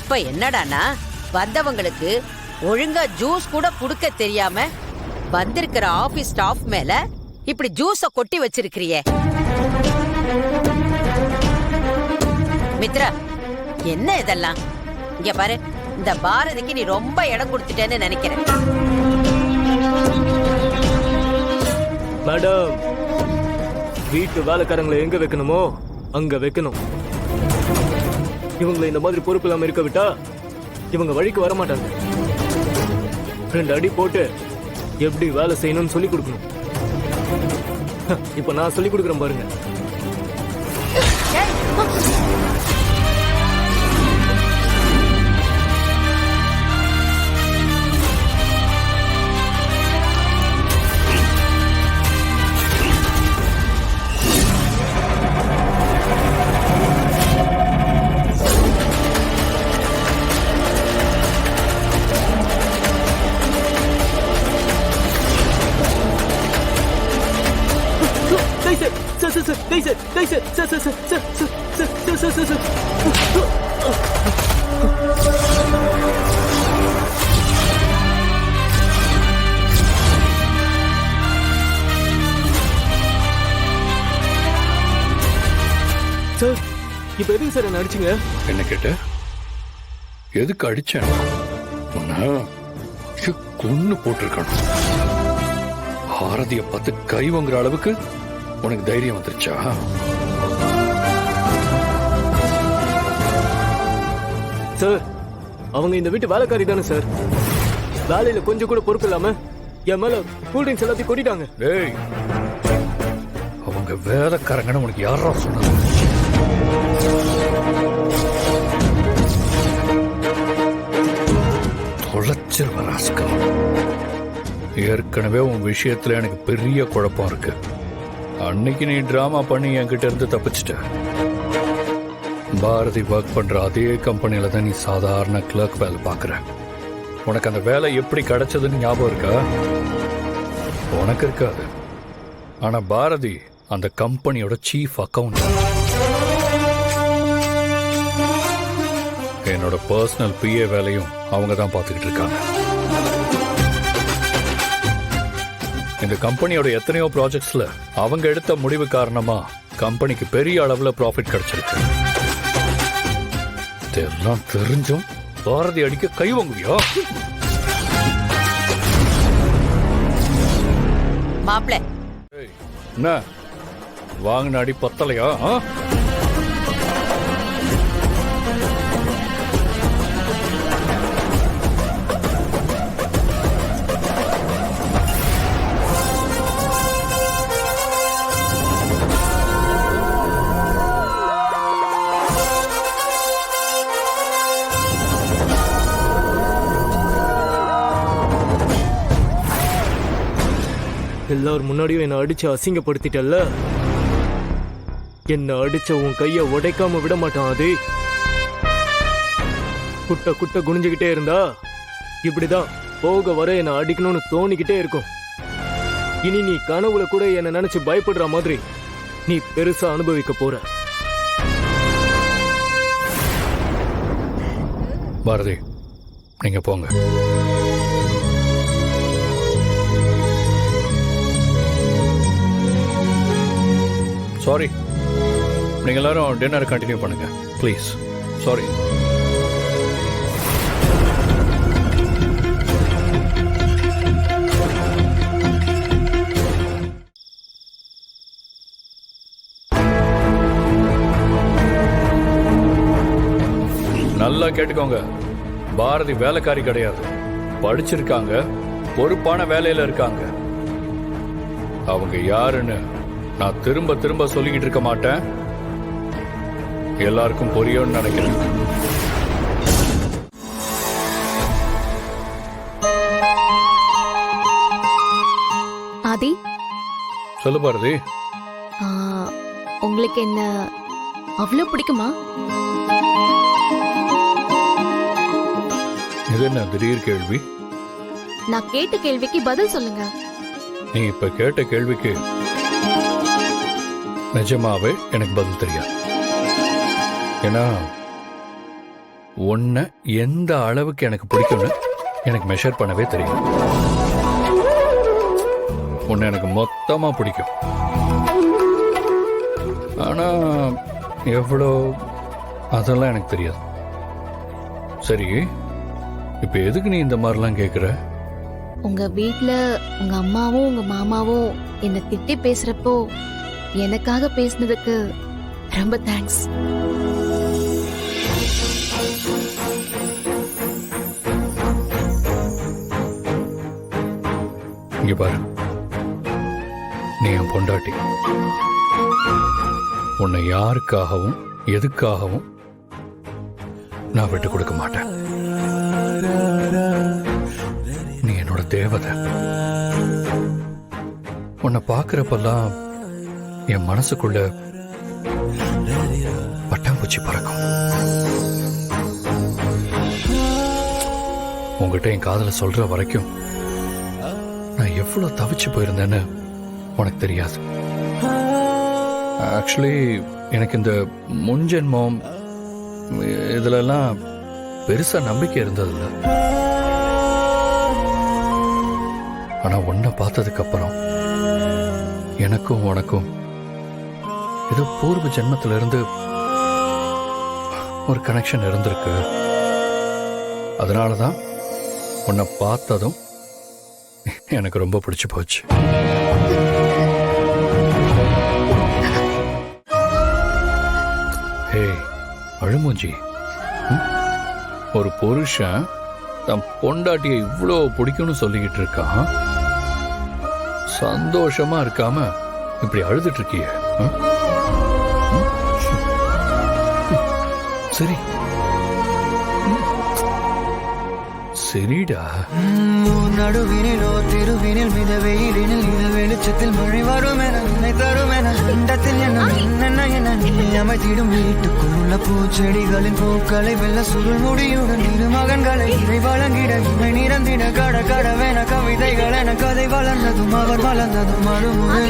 இப்ப என்னடானா வந்தவங்களுக்கு ஒழுங்கா ஜூஸ் கூட குடுக்க தெரியாம வந்திருக்கிற ஆபீஸ் ஸ்டாஃப் மேல இப்படி ஜூஸ கொட்டி வச்சிருக்கிறியே. மித்ரா, என்ன இதெல்லாம்? இங்க பாரு, இந்த பாரதிக்கு நீ ரொம்ப இடம் கொடுத்துட்டேன்னு நினைக்கிறேன். மேடம், வீட்டு வேலைக்காரங்களை எங்க வைக்கணுமோ அங்க வைக்கணும். இவங்களை இந்த மாதிரி பொறுப்பு இல்லாம இருக்க விட்டா இவங்க வழிக்கு வர மாட்டாங்க. 2 அடி போட்டு எப்படி வேலை செய்யணும்னு சொல்லி கொடுக்கணும். இப்ப நான் சொல்லி கொடுக்குறேன் பாருங்க. சார், இப்ப எதுக்கு சார் என்ன அடிச்சீங்க? என்ன கேட்ட? எதுக்கு அடிச்சேன்? கொன்னு போட்டிருக்கணும். பாரதிய பார்த்து கை வாங்குற அளவுக்கு உனக்கு தைரியம் வந்துருச்சா? சார், அவங்க இந்த வீட்டு வேலைக்காரி தானே சார். வேலையில கொஞ்சம் கூட பொறுப்பு இல்லாம என் மேல கூல்ட்ரிங்க்ஸ் எல்லாத்தையும் கொட்டிட்டாங்க. டேய், அவங்க வேலைக்காரங்கன்னு உனக்கு யாரா சொன்னாங்க? தொலைச்சிருவ ராஸ்கல். ஏற்கனவே உன் விஷயத்துல எனக்கு பெரிய குழப்பம் இருக்கு. அன்னைக்கு நீ டிராமா பண்ணி என்கிட்ட இருந்து தப்பிச்சிட்ட. பாரதி ஒர்க் பண்ற அதே கம்பெனில தான் நீ சாதாரண கிளர்க் வேலை பாக்குற. உனக்கு அந்த வேலை எப்படி கிடைச்சதுன்னு ஞாபகம் இருக்கா? உனக்கு இருக்காது. ஆனா பாரதி அந்த கம்பெனியோட சீஃப் அக்கவுண்டன்ட். என்னோட பர்சனல் பிஏ வேலையும் அவங்க தான் பார்த்துக்கிட்டு இருக்காங்க. இந்த கம்பெனியோட எத்தனையோ ப்ராஜெக்ட்ஸ்ல அவங்க எடுத்த முடிவு காரணமா கம்பெனிக்கு பெரிய அளவுல ப்ராஃபிட் கிடைச்சிருக்கு. இதெல்லாம் தெரிஞ்சும் பாரதி அடிக்க கை வாங்குவியா? மாப்ள, என்ன வாங்கின அடி பத்தலையா? எல்லாரும் முன்னாடியும் என்ன அடிச்சு அசிங்கப்படுத்திட்டல்ல. என்ன அடிச்ச உன் கைய உடைக்காம விட மாட்டான். அதே குட்ட குட்ட குனிஞ்சுகிட்டே இருந்தா இப்படிதான் போக வர என்ன அடிக்கணும்னு தோணிக்கிட்டே இருக்கும். இனி நீ கனவுல கூட என்ன நினைச்சு பயப்படுற மாதிரி நீ பெருசா அனுபவிக்க போற. பாரதி, நீங்க போங்க. சாரி, நீங்க எல்லாரும் டின்னர் கண்டினியூ பண்ணுங்க ப்ளீஸ். சாரி. நல்லா கேட்டுக்கோங்க, பாரதி வேலைக்காரி கிடையாது. படிச்சிருக்காங்க, பொறுப்பான வேலையில இருக்காங்க. அவங்க யாருன்னு நான் திரும்ப திரும்ப சொல்லிக்கிட்டு இருக்க மாட்டேன். எல்லாருக்கும் புரியும்னு நினைக்கிறேன். ஆதி, சொல்லு பாரதி. உங்களுக்கு என்ன அவ்வளவு பிடிக்குமா? இது என்ன திடீர் கேள்வி? நான் கேட்ட கேள்விக்கு பதில் சொல்லுங்க. நீ இப்ப கேட்ட கேள்விக்கு நிஜமாவே எனக்கு பதில் தெரியாது. ஏன்னா உன்னை எந்த அளவுக்கு எனக்கு பிடிக்கும்னு எனக்கு மெஷர் பண்ணவே தெரியும். உன்னை எனக்கு மொத்தமா பிடிக்கும். ஆனா எவ்வளோ அதெல்லாம் எனக்கு தெரியாது. சரி, இப்ப எதுக்கு நீ இந்த மாதிரிலாம் கேக்குற? உங்க வீட்ல உங்க அம்மாவும் உங்க மாமாவும் என்ன திட்டி பேசுறப்போ எனக்காக பேசினதுக்கு ரொம்ப தேங்க்ஸ். இங்க பாரு, நீ என் பொண்டாட்டி. உன்னை யாருக்காகவும் எதுக்காகவும் நான் விட்டு கொடுக்க மாட்டேன். நீ என்னோட தேவதை. உன்னை பார்க்கிறப்பெல்லாம் என் மனசுக்குள்ள பட்டாம்பூச்சி பறக்கும். உங்ககிட்ட என் காதல சொல்ற வரைக்கும் நான் எவ்வளவு தவிச்சு போயிருந்தேன்னு உனக்கு தெரியாது. ஆக்சுவலி எனக்கு இந்த முன்ஜென்மம் இதுலெல்லாம் பெருசா நம்பிக்கை இருந்ததில்ல. ஆனா உன்னை பார்த்ததுக்கு அப்புறம் எனக்கும் உனக்கும் ஏதோ பூர்வ ஜென்மத்தில இருந்து ஒரு கனெக்ஷன் இருந்திருக்கு. அதனாலதான் உன்னை பார்த்ததும் எனக்கு ரொம்ப பிடிச்சு போச்சு. ஹே அழுமூஞ்சி, ஒரு புருஷன் தன் பொண்டாட்டியை இவ்வளோ பிடிக்கும்னு சொல்லிக்கிட்டு இருக்கான். சந்தோஷமா இருக்காம இப்படி அழுதுட்டு இருக்கிய? சரி சரிடா. நடுவினிலோ திருவினில் மித வெயிலினில் இத வெளிச்சத்தில் மழை வரும் என நினை தரும் என இண்டத்தில் என்ன நீ அமைத்திடும் வீட்டுக்குள்ள பூச்செடிகளின் பூக்களை வெள்ள சுருள் முடியுடன் இரு மகன்களை இறை வழங்கிட இவை நிறந்திட கட கடவென கவிதைகள் என கதை வளர்ந்ததும் அவர் வளர்ந்ததும் மறுமுறை